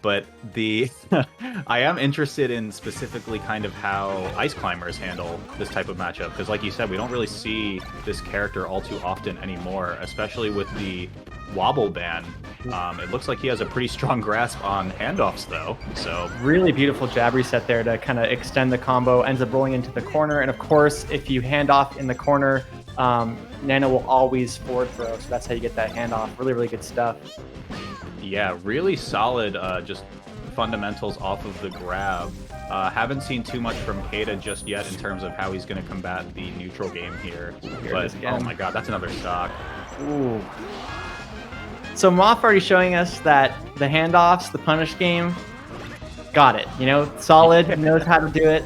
but the I am interested in specifically kind of how ice climbers handle this type of matchup, because like you said, we don't really see this character all too often anymore, especially with the wobble ban. It looks like he has a pretty strong grasp on handoffs though, so Really beautiful jab reset there to kind of extend the combo, ends up rolling into the corner, and of course, if you hand off in the corner, Nano will always forward throw, so that's how you get that handoff. Really, really good stuff. yeah, really solid just fundamentals off of the grab. Haven't seen too much from K8A just yet in terms of how he's going to combat the neutral game here. But oh my god, that's another stock. Ooh. So MOF already showing us that the handoffs, the punish game, got it. You know, solid, knows how to do it.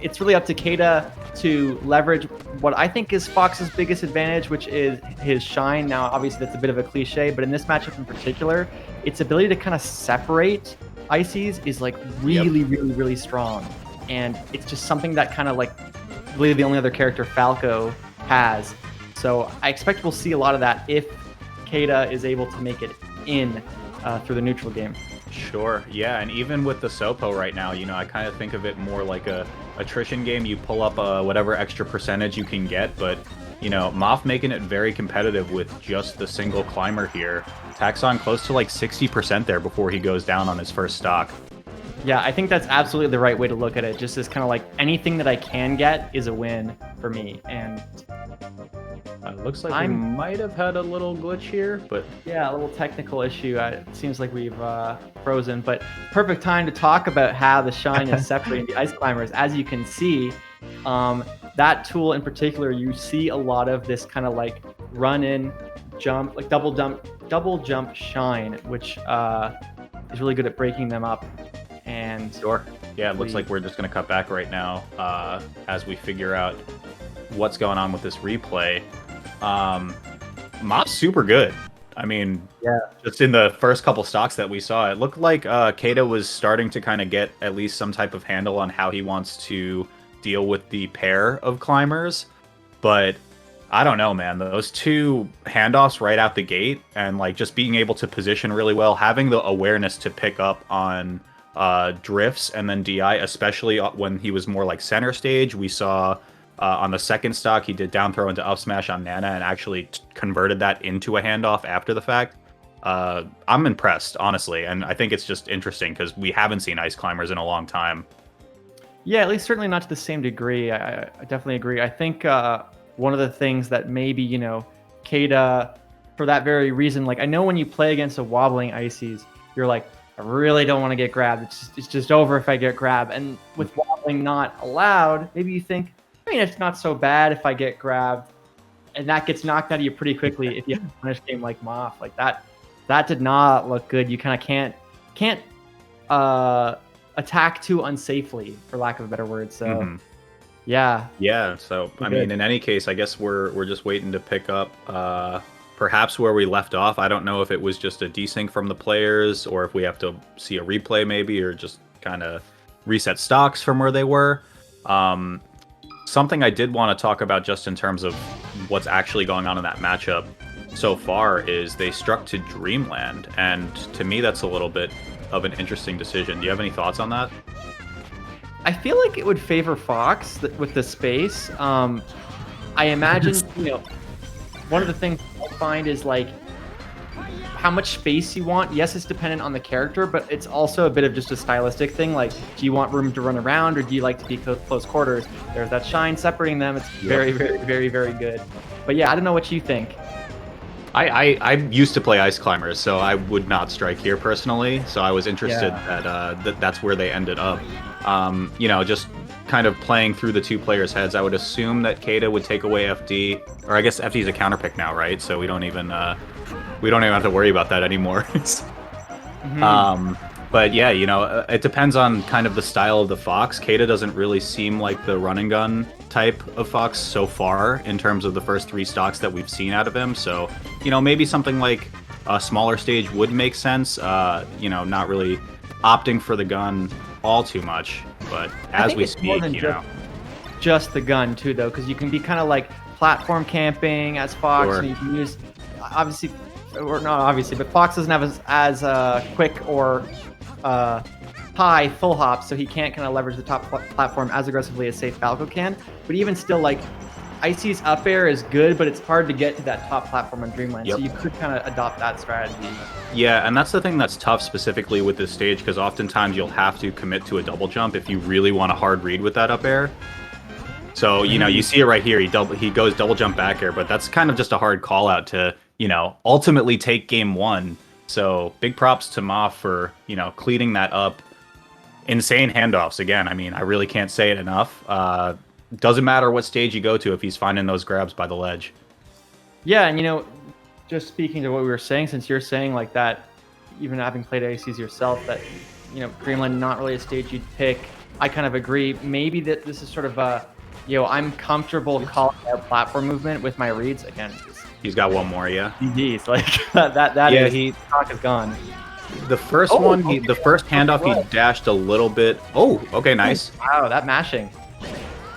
It's really up to K8A to leverage what I think is Fox's biggest advantage, which is his shine. Now, obviously, that's a bit of a cliche, but in this matchup in particular, its ability to kind of separate Ices is like really, really strong. And it's just something that kind of like really the only other character Falco has. So I expect we'll see a lot of that if K8A is able to make it in through the neutral game. Sure, yeah, and even with the Sopo right now, you know, I kind of think of it more like a attrition game. You pull up whatever extra percentage you can get, but, you know, MOF making it very competitive with just the single climber here. Tacks on close to like 60% there before he goes down on his first stock. Yeah, I think that's absolutely the right way to look at it. Just as kind of like anything that I can get is a win for me. And looks like we might have had a little glitch here, but yeah, a little technical issue. It seems like we've frozen, but perfect time to talk about how the shine is separating the ice climbers. As you can see, that tool in particular, you see a lot of this kind of like run in, jump, like double jump shine, which is really good at breaking them up. And sure, yeah, it looks like we're just going to cut back right now as we figure out what's going on with this replay. MOF's super good. I mean, yeah, just in the first couple stocks that we saw, it looked like K8A was starting to kind of get at least some type of handle on how he wants to deal with the pair of climbers. But I don't know, man. Those two handoffs right out the gate and like just being able to position really well, having the awareness to pick up on drifts and then DI, especially when he was more like center stage. We saw on the second stock, he did down throw into up smash on Nana and actually converted that into a handoff after the fact. I'm impressed, honestly, and I think it's just interesting because we haven't seen ice climbers in a long time. Yeah, at least certainly not to the same degree. I definitely agree. I think one of the things that maybe, you know, K8A, for that very reason, like I know when you play against a wobbling Ices, you're like, I really don't want to get grabbed. It's just over if I get grabbed. And with wobbling not allowed, maybe you think, I mean, it's not so bad if I get grabbed, and that gets knocked out of you pretty quickly if you have a punish game like MOF. Like that did not look good. You kind of can't attack too unsafely, for lack of a better word. So yeah. So I mean, in any case, I guess we're just waiting to pick up perhaps where we left off. I don't know if it was just a desync from the players, or if we have to see a replay maybe, or just kind of reset stocks from where they were. Something I did want to talk about just in terms of what's actually going on in that matchup so far is they struck to Dreamland, and to me that's a little bit of an interesting decision. Do you have any thoughts on that? I feel like it would favor Fox with the space. I imagine, you know, one of the things I find is like how much space you want. Yes, it's dependent on the character, but it's also a bit of just a stylistic thing. Like, do you want room to run around, or do you like to be close quarters? There's that shine separating them. It's very, very good. But yeah, I don't know what you think. I used to play ice climbers, so I would not strike here personally. So I was interested that that's where they ended up. You know, just kind of playing through the two players' heads, I would assume that K8A would take away FD, or I guess FD is a counter pick now, right? So we don't even have to worry about that anymore. But yeah, you know, it depends on kind of the style of the Fox. K8A doesn't really seem like the run and gun type of Fox so far in terms of the first three stocks that we've seen out of him. So, you know, maybe something like a smaller stage would make sense. You know, not really opting for the gun all too much, but as we speak, you know. Just the gun too, though, because you can be kind of like platform camping as Fox, and you can use, obviously, or not obviously, but Fox doesn't have as quick or high full hop, so he can't kind of leverage the top platform as aggressively as, say, Falco can. But even still, like, Icy's up air is good, but it's hard to get to that top platform on Dreamland, so you could kind of adopt that strategy. Yeah, and that's the thing that's tough specifically with this stage, because oftentimes you'll have to commit to a double jump if you really want a hard read with that up air. So, you know, you see it right here. He goes double jump back air, but that's kind of just a hard call out to, you know, ultimately take game one. So big props to MOF for, you know, cleaning that up. Insane handoffs. Again, I mean, I really can't say it enough. Doesn't matter what stage you go to if he's finding those grabs by the ledge. Yeah, and, you know, just speaking to what we were saying, since you're saying like that, even having played ACs yourself, that, you know, Dreamland not really a stage you'd pick. I kind of agree. Maybe that this is sort of a, you know, I'm comfortable calling out platform movement with my reads. Again, he's got one more, yeah. GG's, like that yeah, is, stock is gone. The first one, the first handoff, he dashed a little bit. Oh, okay, nice. Wow, that mashing.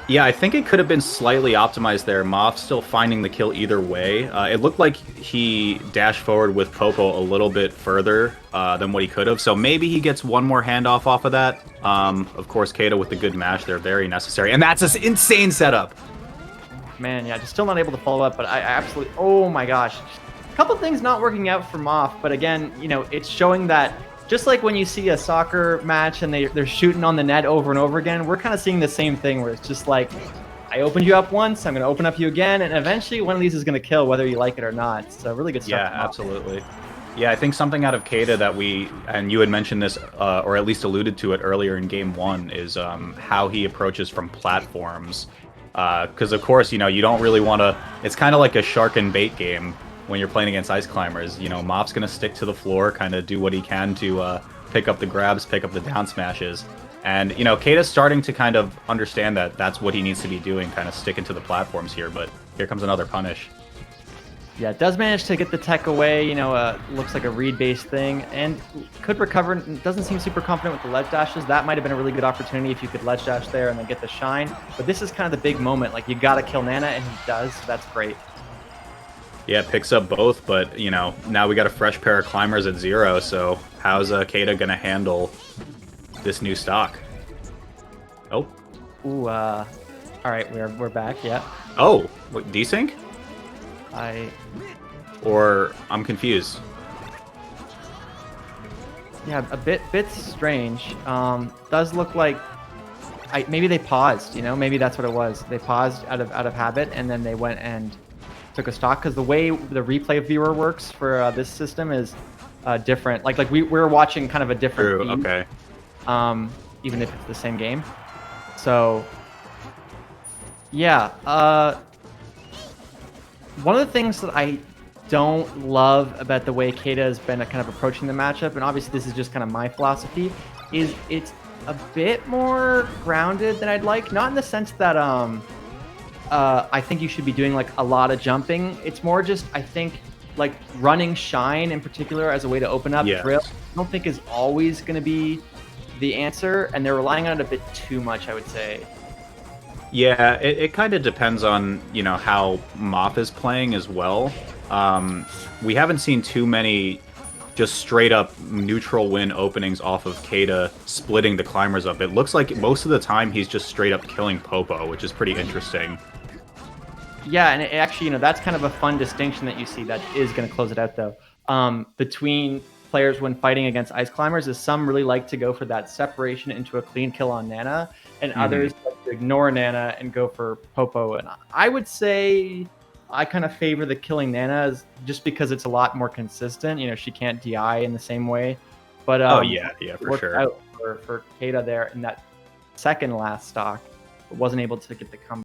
Yeah, I think it could have been slightly optimized there. MOF still finding the kill either way. It looked like he dashed forward with Popo a little bit further than what he could have. So maybe he gets one more handoff off of that. Of course, K8A with the good mash there, very necessary. And that's an insane setup. Man, yeah, just still not able to follow up, but I absolutely, oh my gosh. A couple things not working out for MOF, but again, you know, it's showing that just like when you see a soccer match and they're shooting on the net over and over again, we're kind of seeing the same thing where it's just like, I opened you up once, I'm going to open up you again, and eventually one of these is going to kill whether you like it or not. So really good stuff. Yeah, absolutely. Yeah, I think something out of K8A that we, and you had mentioned this, or at least alluded to it earlier in game one, is how he approaches from platforms. Because, of course, you know, you don't really want to, it's kind of like a shark and bait game when you're playing against ice climbers. You know, MOF's going to stick to the floor, kind of do what he can to pick up the grabs, pick up the down smashes. And, you know, K8A's starting to kind of understand that that's what he needs to be doing, kind of sticking to the platforms here. But here comes another punish. Yeah, it does manage to get the tech away, you know, looks like a read-based thing, and could recover. Doesn't seem super confident with the ledge dashes. That might have been a really good opportunity if you could ledge dash there and then get the shine. But this is kind of the big moment. Like, you got to kill Nana, and he does, so that's great. Yeah, picks up both, but, you know, now we got a fresh pair of climbers at 0, so how's K8A going to handle this new stock? Oh. Ooh, all right, we're back, yeah. Oh, what, desync? Or I'm confused. Yeah, a bit strange. Does look like maybe they paused. You know, maybe that's what it was. They paused out of habit, and then they went and took a stock, because the way the replay viewer works for this system is different. Like we're watching kind of a different feed, okay. Even if it's the same game. So yeah, one of the things that I don't love about the way K8A has been kind of approaching the matchup, and obviously this is just kind of my philosophy, is it's a bit more grounded than I'd like. Not in the sense that I think you should be doing like a lot of jumping. It's more just, I think, like running shine in particular as a way to open up drill, I don't think is always going to be the answer, and they're relying on it a bit too much, I would say. Yeah, it kind of depends on, you know, how MOF is playing as well. We haven't seen too many just straight up neutral win openings off of K8A splitting the climbers up. It looks like most of the time he's just straight up killing Popo, which is pretty interesting. Yeah, and actually, you know, that's kind of a fun distinction that you see that is going to close it out, though. Between players when fighting against ice climbers is some really like to go for that separation into a clean kill on Nana, and others like to ignore Nana and go for Popo. And I would say I kind of favor the killing Nana just because it's a lot more consistent. You know, she can't DI in the same way. But oh yeah, for sure. Out for K8A there in that second last stock, but wasn't able to get the comeback.